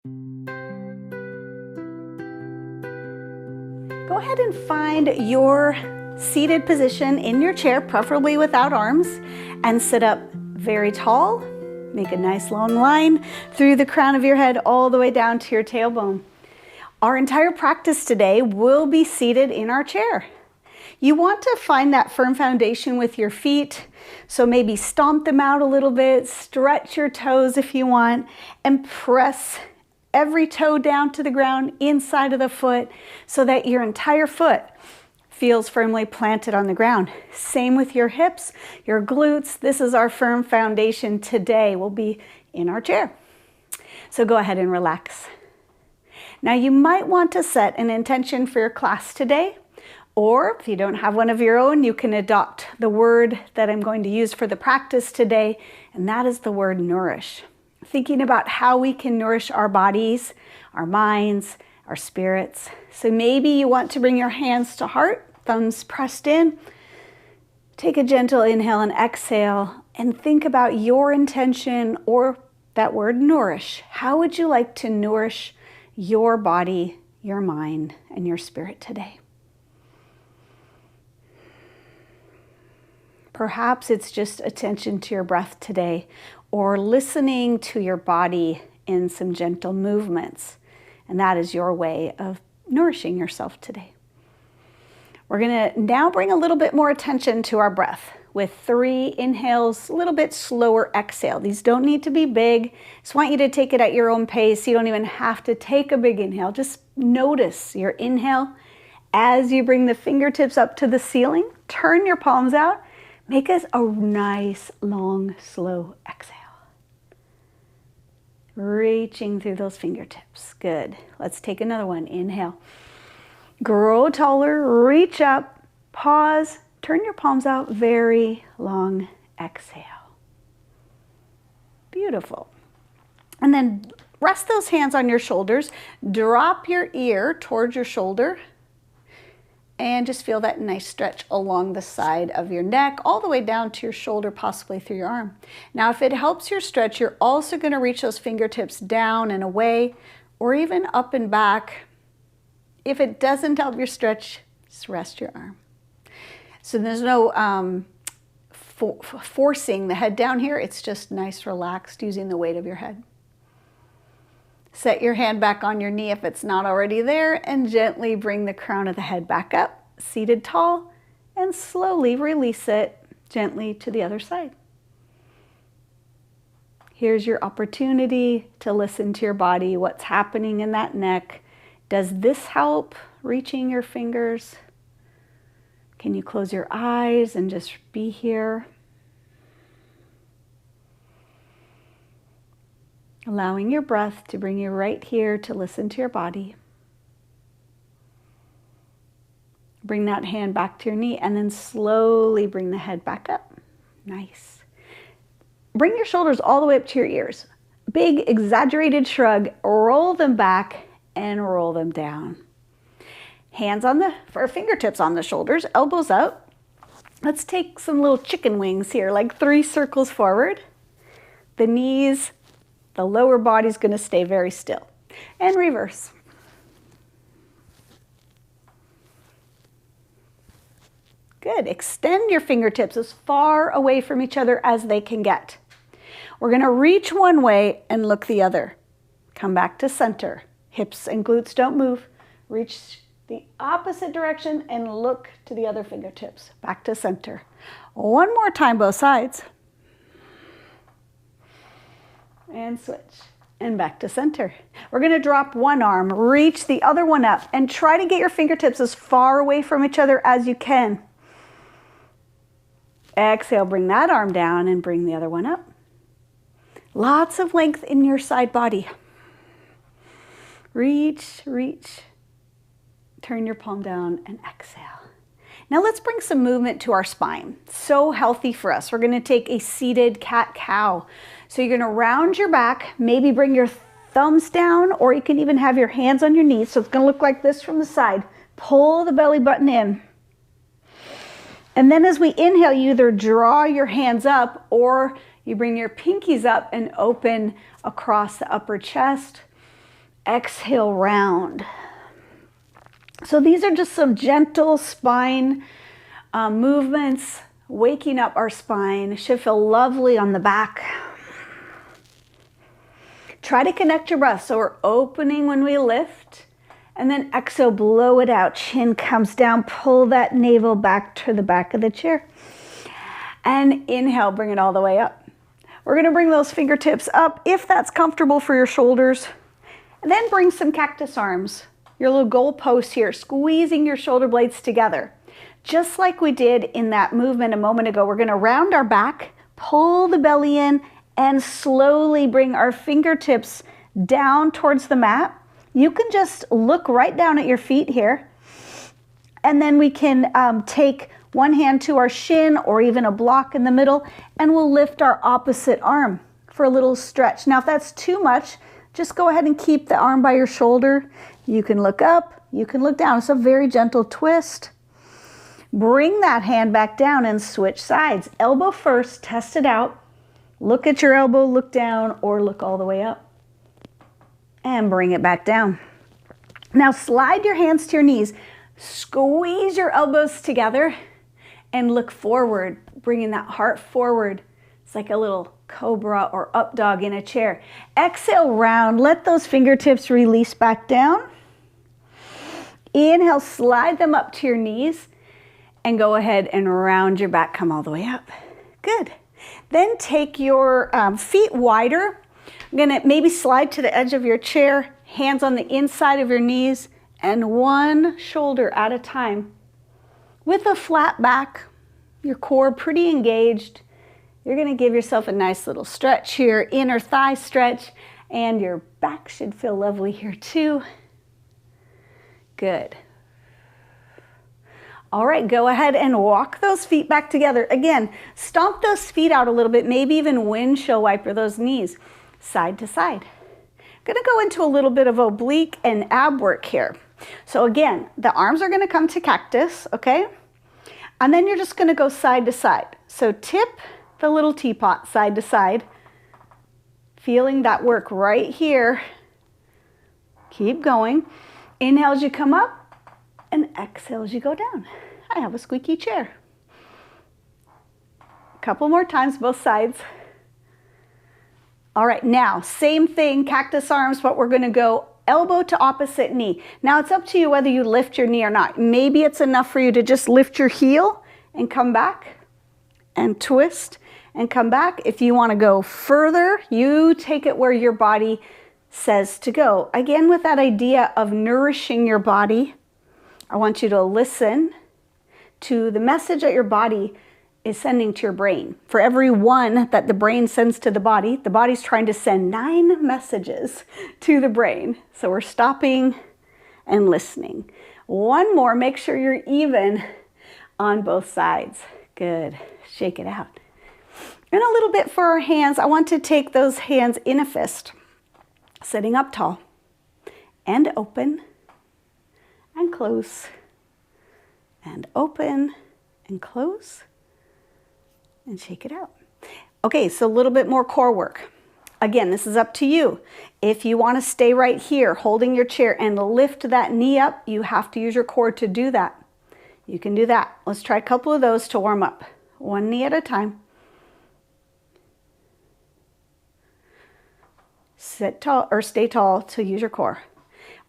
Go ahead and find your seated position in your chair, preferably without arms, and sit up very tall. Make a nice long line through the crown of your head all the way down to your tailbone. Our entire practice today will be seated in our chair. You want to find that firm foundation with your feet, so maybe stomp them out a little bit, stretch your toes if you want, and press every toe down to the ground inside of the foot so that your entire foot feels firmly planted on the ground. Same with your hips, your glutes. This is our firm foundation today. We'll be in our chair. So go ahead and relax. Now you might want to set an intention for your class today, or if you don't have one of your own, you can adopt the word that I'm going to use for the practice today, and that is the word nourish. Thinking about how we can nourish our bodies, our minds, our spirits. So maybe you want to bring your hands to heart, thumbs pressed in. Take a gentle inhale and exhale and think about your intention or that word nourish. How would you like to nourish your body, your mind, and your spirit today? Perhaps it's just attention to your breath today, or listening to your body in some gentle movements. And that is your way of nourishing yourself today. We're gonna now bring a little bit more attention to our breath with 3 inhales, a little bit slower exhale. These don't need to be big. Just want you to take it at your own pace. You don't even have to take a big inhale. Just notice your inhale as you bring the fingertips up to the ceiling. Turn your palms out. Make us a nice, long, slow exhale. Reaching through those fingertips. Good. Let's take another one. Inhale. Grow taller, reach up, pause, turn your palms out, very long exhale. Beautiful. And then rest those hands on your shoulders, drop your ear towards your shoulder, and just feel that nice stretch along the side of your neck, all the way down to your shoulder, possibly through your arm. Now, if it helps your stretch, you're also going to reach those fingertips down and away, or even up and back. If it doesn't help your stretch, just rest your arm. So there's no forcing the head down here. It's just nice, relaxed, using the weight of your head. Set your hand back on your knee if it's not already there, and gently bring the crown of the head back up, seated tall, and slowly release it gently to the other side. Here's your opportunity to listen to your body, what's happening in that neck. Does this help reaching your fingers? Can you close your eyes and just be here? Allowing your breath to bring you right here to listen to your body. Bring that hand back to your knee and then slowly bring the head back up. Nice. Bring your shoulders all the way up to your ears. Big exaggerated shrug, roll them back and roll them down. Hands on or fingertips on the shoulders, elbows up. Let's take some little chicken wings here, like 3 circles forward. The knees, the lower body's going to stay very still. And reverse. Good. Extend your fingertips as far away from each other as they can get. We're going to reach one way and look the other. Come back to center. Hips and glutes don't move. Reach the opposite direction and look to the other fingertips. Back to center. One more time, both sides. And switch, and back to center. We're going to drop one arm, reach the other one up, and try to get your fingertips as far away from each other as you can. Exhale, bring that arm down and bring the other one up. Lots of length in your side body. Reach, reach. Turn your palm down and exhale. Now let's bring some movement to our spine. So healthy for us. We're going to take a seated cat-cow. So you're going to round your back, maybe bring your thumbs down, or you can even have your hands on your knees. So it's going to look like this from the side. Pull the belly button in. And then as we inhale, you either draw your hands up or you bring your pinkies up and open across the upper chest. Exhale, round. So these are just some gentle spine movements, waking up our spine. Should feel lovely on the back. Try to connect your breath. So we're opening when we lift, and then exhale, blow it out. Chin comes down, pull that navel back to the back of the chair. And inhale, bring it all the way up. We're gonna bring those fingertips up if that's comfortable for your shoulders. And then bring some cactus arms, your little goal post here, squeezing your shoulder blades together. Just like we did in that movement a moment ago, we're gonna round our back, pull the belly in, and slowly bring our fingertips down towards the mat. You can just look right down at your feet here. And then we can take one hand to our shin or even a block in the middle, and we'll lift our opposite arm for a little stretch. Now, if that's too much, just go ahead and keep the arm by your shoulder. You can look up, you can look down. It's a very gentle twist. Bring that hand back down and switch sides. Elbow first, test it out. Look at your elbow, look down, or look all the way up. And bring it back down. Now slide your hands to your knees. Squeeze your elbows together and look forward, bringing that heart forward. It's like a little cobra or up dog in a chair. Exhale, round. Let those fingertips release back down. Inhale, slide them up to your knees and go ahead and round your back. Come all the way up. Good. Then take your feet wider. I'm gonna maybe slide to the edge of your chair, hands on the inside of your knees, and one shoulder at a time. With a flat back, your core pretty engaged, you're gonna give yourself a nice little stretch here, inner thigh stretch, and your back should feel lovely here too. Good. All right, go ahead and walk those feet back together. Again, stomp those feet out a little bit, maybe even windshield wiper those knees side to side. Gonna go into a little bit of oblique and ab work here. So again, the arms are gonna come to cactus, okay? And then you're just gonna go side to side. So tip the little teapot side to side, feeling that work right here. Keep going. Inhale as you come up, and exhale as you go down. I have a squeaky chair. A couple more times, both sides. All right, now, same thing, cactus arms, but we're gonna go elbow to opposite knee. Now it's up to you whether you lift your knee or not. Maybe it's enough for you to just lift your heel and come back and twist and come back. If you wanna go further, you take it where your body says to go. Again, with that idea of nourishing your body, I want you to listen to the message that your body is sending to your brain. For every one that the brain sends to the body's trying to send 9 messages to the brain. So we're stopping and listening. One more, make sure you're even on both sides. Good, shake it out. And a little bit for our hands, I want to take those hands in a fist, sitting up tall, and open, and close, and open, and close, and shake it out. Okay, so a little bit more core work. Again, this is up to you. If you want to stay right here, holding your chair and lift that knee up, you have to use your core to do that. You can do that. Let's try a couple of those to warm up. One knee at a time. Sit tall or stay tall to use your core.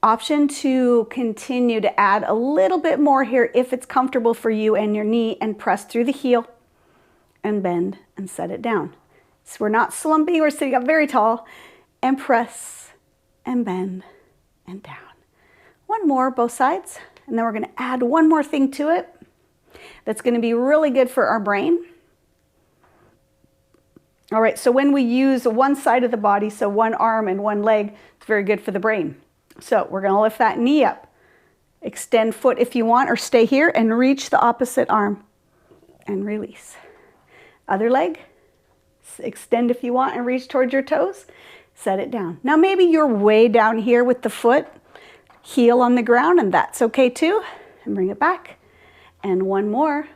Option to continue to add a little bit more here if it's comfortable for you and your knee, and press through the heel and bend and set it down. So we're not slumping, we're sitting up very tall, and press and bend and down. One more, both sides, and then we're gonna add one more thing to it that's gonna be really good for our brain. All right, so when we use one side of the body, so one arm and one leg, it's very good for the brain. So we're gonna lift that knee up. Extend foot if you want, or stay here and reach the opposite arm and release. Other leg, extend if you want and reach towards your toes, set it down. Now maybe you're way down here with the foot, heel on the ground, and that's okay too. And bring it back. And one more,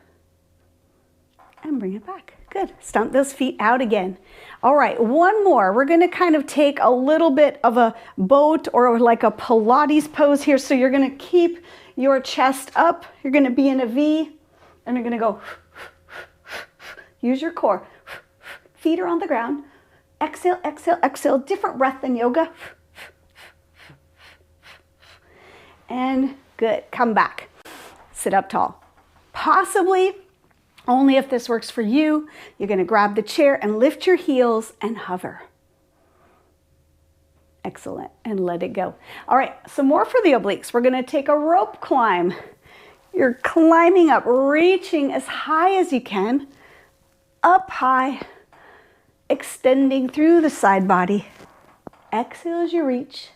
and bring it back. Good. Stomp those feet out again. All right, one more. We're going to kind of take a little bit of a boat or like a Pilates pose here. So you're going to keep your chest up. You're going to be in a V, and you're going to go. Use your core. Feet are on the ground. Exhale, exhale, exhale. Different breath than yoga. And good. Come back. Sit up tall. Possibly, only if this works for you, you're going to grab the chair and lift your heels and hover. Excellent. And let it go. All right, some more for the obliques. We're going to take a rope climb. You're climbing up, reaching as high as you can, up high, extending through the side body. Exhale as you reach.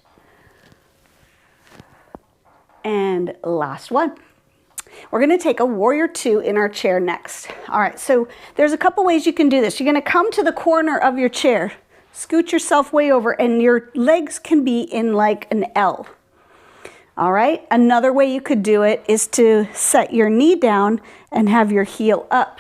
And last one. We're going to take a warrior two in our chair next. All right, so there's a couple ways you can do this. You're going to come to the corner of your chair, scoot yourself way over, and your legs can be in like an L. All right, another way you could do it is to set your knee down and have your heel up.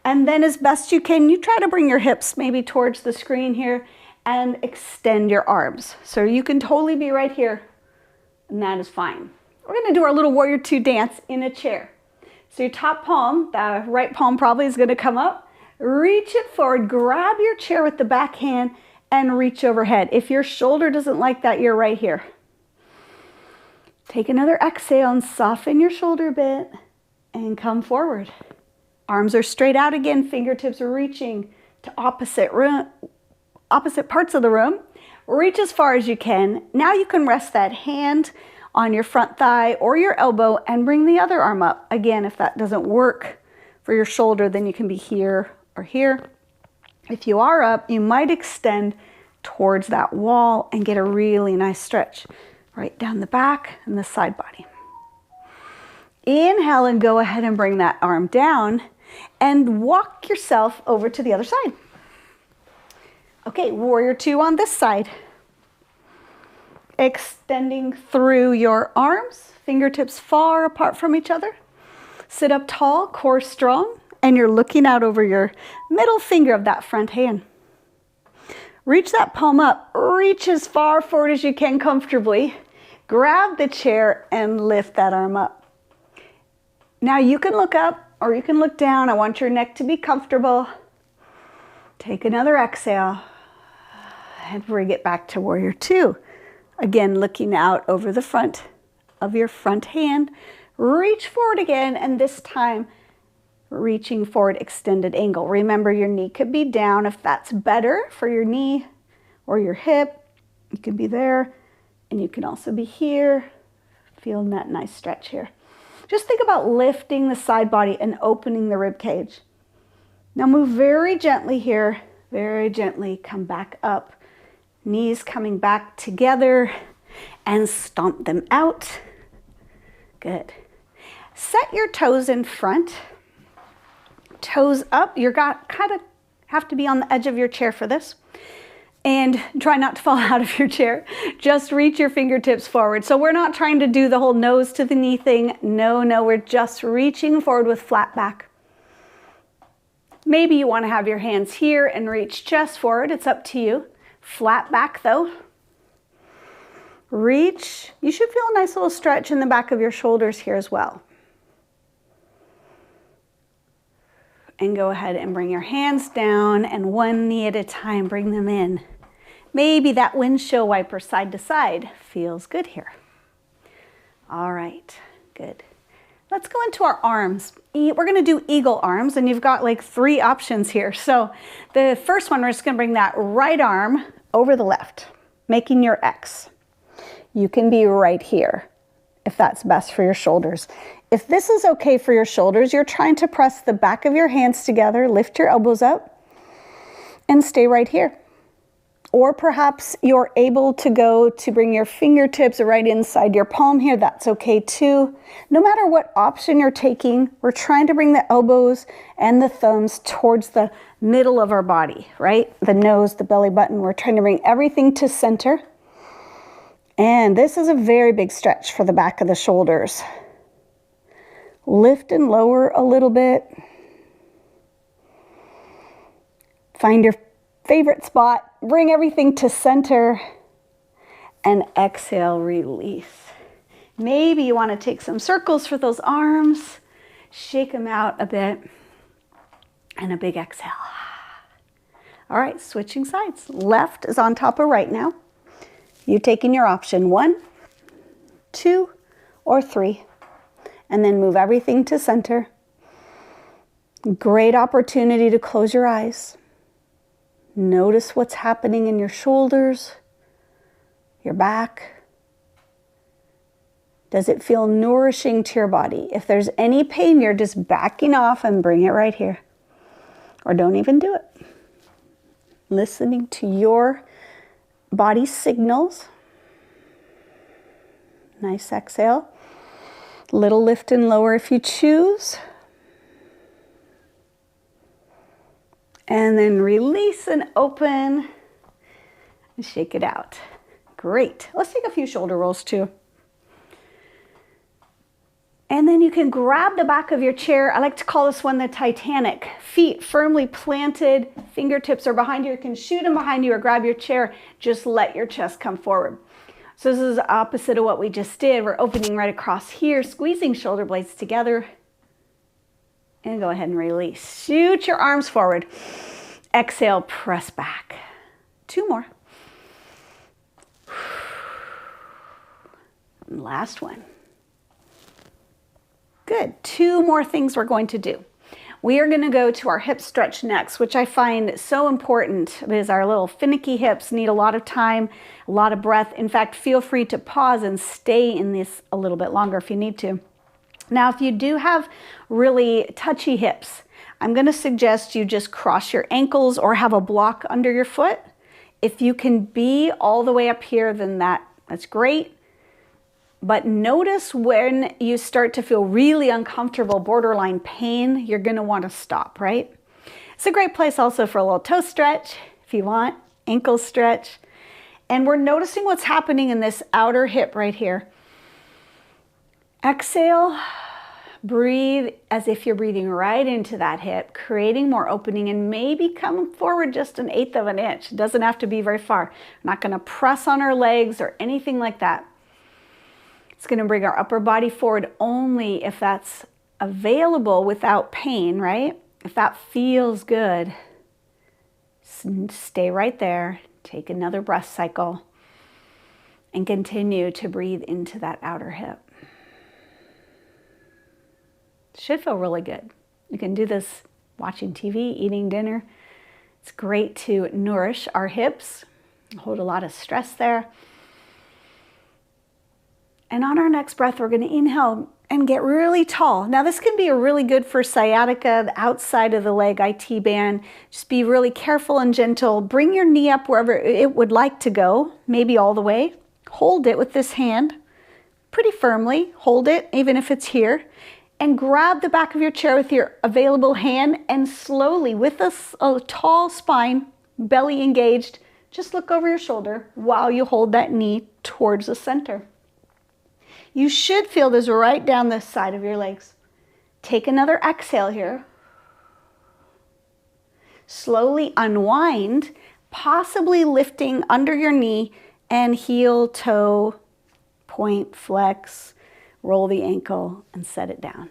And then as best you can, you try to bring your hips maybe towards the screen here and extend your arms. So you can totally be right here, and that is fine. We're going to do our little warrior two dance in a chair. So your top palm, the right palm probably is going to come up. Reach it forward, grab your chair with the back hand and reach overhead. If your shoulder doesn't like that, you're right here. Take another exhale and soften your shoulder a bit and come forward. Arms are straight out again, fingertips are reaching to opposite parts of the room. Reach as far as you can. Now you can rest that hand on your front thigh or your elbow and bring the other arm up. Again, if that doesn't work for your shoulder, then you can be here or here. If you are up, you might extend towards that wall and get a really nice stretch right down the back and the side body. Inhale and go ahead and bring that arm down and walk yourself over to the other side. Okay, warrior two on this side. Extending through your arms, fingertips far apart from each other. Sit up tall, core strong, and you're looking out over your middle finger of that front hand. Reach that palm up, reach as far forward as you can comfortably. Grab the chair and lift that arm up. Now you can look up or you can look down. I want your neck to be comfortable. Take another exhale and bring it back to warrior two. Again, looking out over the front of your front hand. Reach forward again, and this time reaching forward, extended angle. Remember, your knee could be down if that's better for your knee or your hip. You can be there, and you can also be here, feeling that nice stretch here. Just think about lifting the side body and opening the rib cage. Now move very gently here, very gently, come back up. Knees coming back together and stomp them out. Good. Set your toes in front. Toes up. You're kind of have to be on the edge of your chair for this. And try not to fall out of your chair. Just reach your fingertips forward. So we're not trying to do the whole nose to the knee thing. No, we're just reaching forward with flat back. Maybe you want to have your hands here and reach chest forward. It's up to you. Flat back though. Reach. You should feel a nice little stretch in the back of your shoulders here as well. And go ahead and bring your hands down and one knee at a time, bring them in. Maybe that windshield wiper side to side feels good here. All right, good. Let's go into our arms. We're gonna do eagle arms, and you've got like 3 options here. So the first one, we're just gonna bring that right arm over the left, making your X. You can be right here if that's best for your shoulders. If this is okay for your shoulders, you're trying to press the back of your hands together, lift your elbows up, and stay right here. Or perhaps you're able to go to bring your fingertips right inside your palm here. That's okay too. No matter what option you're taking, we're trying to bring the elbows and the thumbs towards the middle of our body, right? The nose, the belly button. We're trying to bring everything to center. And this is a very big stretch for the back of the shoulders. Lift and lower a little bit. Find your favorite spot, bring everything to center, and exhale, release. Maybe you want to take some circles for those arms, shake them out a bit, and a big exhale. All right, switching sides. Left is on top of right now. You're taking your option 1, 2, or 3, and then move everything to center. Great opportunity to close your eyes. Notice what's happening in your shoulders, your back. Does it feel nourishing to your body? If there's any pain, you're just backing off and bring it right here. Or don't even do it. Listening to your body signals. Nice exhale. Little lift and lower if you choose. And then release and open and shake it out. Great. Let's take a few shoulder rolls too. And then you can grab the back of your chair. I like to call this one the Titanic. Feet firmly planted, fingertips are behind you. You can shoot them behind you or grab your chair. Just let your chest come forward. So this is the opposite of what we just did. We're opening right across here, squeezing shoulder blades together. And go ahead and release. Shoot your arms forward. Exhale, press back. 2 more. Last one. Good. 2 more things we're going to do. We are going to go to our hip stretch next, which I find so important because our little finicky hips need a lot of time, a lot of breath. In fact, feel free to pause and stay in this a little bit longer if you need to. Now, if you do have really touchy hips, I'm going to suggest you just cross your ankles or have a block under your foot. If you can be all the way up here, then that's great. But notice when you start to feel really uncomfortable, borderline pain, you're going to want to stop, right? It's a great place also for a little toe stretch if you want, ankle stretch. And we're noticing what's happening in this outer hip right here. Exhale, breathe as if you're breathing right into that hip, creating more opening and maybe come forward just 1/8 of an inch. It doesn't have to be very far. I'm not going to press on our legs or anything like that. It's going to bring our upper body forward only if that's available without pain, right? If that feels good, stay right there. Take another breath cycle and continue to breathe into that outer hip. Should feel really good. You can do this watching TV, eating dinner. It's great to nourish our hips, hold a lot of stress there. And on our next breath, we're going to inhale and get really tall. Now, this can be really good for sciatica, the outside of the leg, IT band. Just be really careful and gentle. Bring your knee up wherever it would like to go, maybe all the way. Hold it with this hand pretty firmly. Hold it, even if it's here. And grab the back of your chair with your available hand and slowly, with a tall spine, belly engaged, just look over your shoulder while you hold that knee towards the center. You should feel this right down the side of your legs. Take another exhale here. Slowly unwind, possibly lifting under your knee and heel, toe, point, flex, roll the ankle and set it down.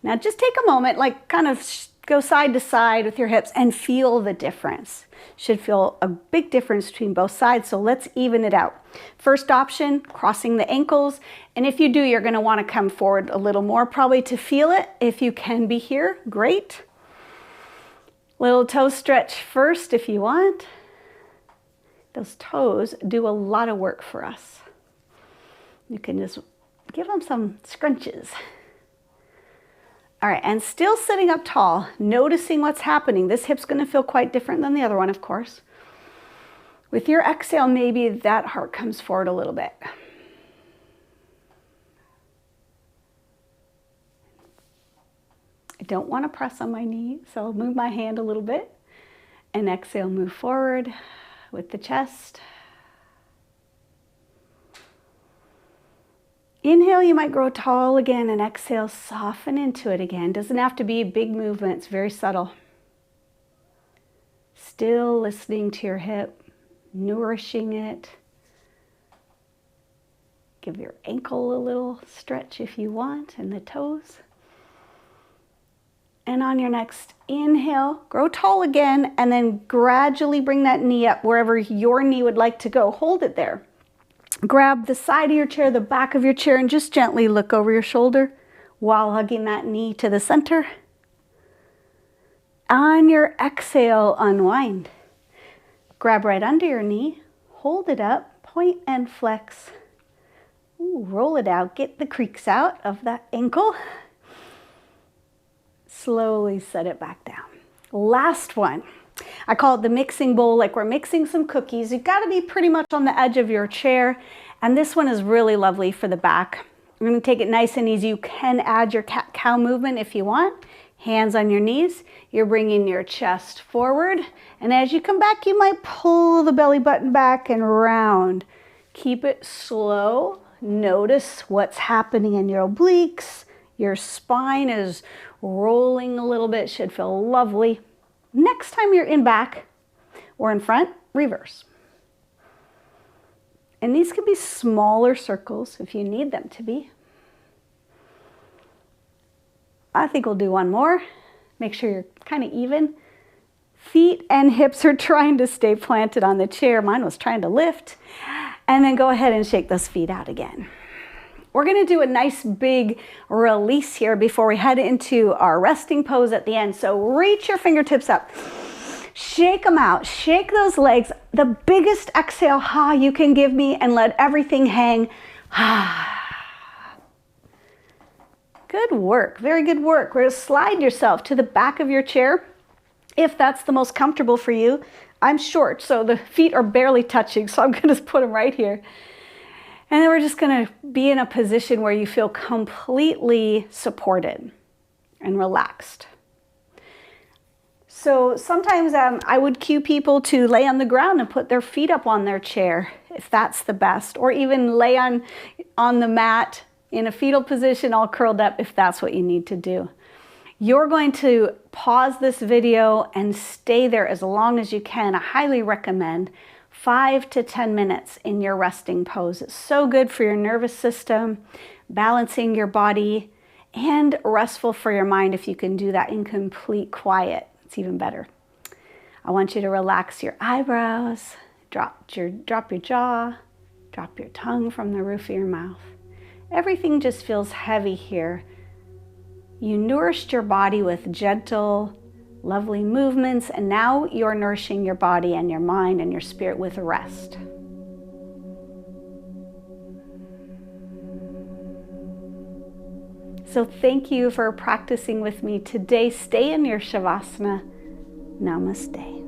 Now just take a moment, like kind of go side to side with your hips and feel the difference. Should feel a big difference between both sides, so let's even it out. First option, crossing the ankles, and if you do, you're going to want to come forward a little more probably to feel it. If you can be here, great. Little toe stretch first if you want. Those toes do a lot of work for us. You can just give them some scrunches. All right, and still sitting up tall, noticing what's happening. This hip's going to feel quite different than the other one, of course. With your exhale, maybe that heart comes forward a little bit. I don't want to press on my knee, so I'll move my hand a little bit. And exhale, move forward with the chest. Inhale, you might grow tall again, and exhale, soften into it again. Doesn't have to be a big movement, it's very subtle. still listening to your hip, nourishing it. Give your ankle a little stretch if you want, and the toes. And on your next inhale, grow tall again, and then gradually bring that knee up wherever your knee would like to go. Hold it there. Grab the side of your chair, the back of your chair, and just gently look over your shoulder while hugging that knee to the center. On your exhale, unwind. Grab right under your knee, hold it up, point and flex. Ooh, roll it out, get the creaks out of that ankle. Slowly set it back down. Last one. I call it the mixing bowl, like we're mixing some cookies. You've got to be pretty much on the edge of your chair. And this one is really lovely for the back. I'm going to take it nice and easy. You can add your cat-cow movement if you want. Hands on your knees. You're bringing your chest forward. And as you come back, you might pull the belly button back and round. Keep it slow. Notice what's happening in your obliques. Your spine is rolling a little bit. Should feel lovely. Next time you're in back or in front, reverse. And these can be smaller circles if you need them to be. I think we'll do one more. Make sure you're kind of even. Feet and hips are trying to stay planted on the chair. Mine was trying to lift. And then go ahead and shake those feet out again. We're going to do a nice big release here before we head into our resting pose at the end. So reach your fingertips up. Shake them out. Shake those legs. The biggest exhale you can give me, and let everything hang. Good work. Very good work. We're going to slide yourself to the back of your chair if that's the most comfortable for you. I'm short, so the feet are barely touching, so I'm going to put them right here. And then we're just going to be in a position where you feel completely supported and relaxed. So sometimes I would cue people to lay on the ground and put their feet up on their chair, if that's the best, or even lay on the mat in a fetal position, all curled up, if that's what you need to do. You're going to pause this video and stay there as long as you can. I highly recommend 5 to 10 minutes in your resting pose. It's so good for your nervous system, balancing your body, and restful for your mind. If you can do that in complete quiet, it's even better. I want you to relax your eyebrows, drop your jaw, drop your tongue from the roof of your mouth. Everything just feels heavy here. You nourished your body with gentle, lovely movements, and now you're nourishing your body and your mind and your spirit with rest. So thank you for practicing with me today. Stay in your Shavasana. Namaste.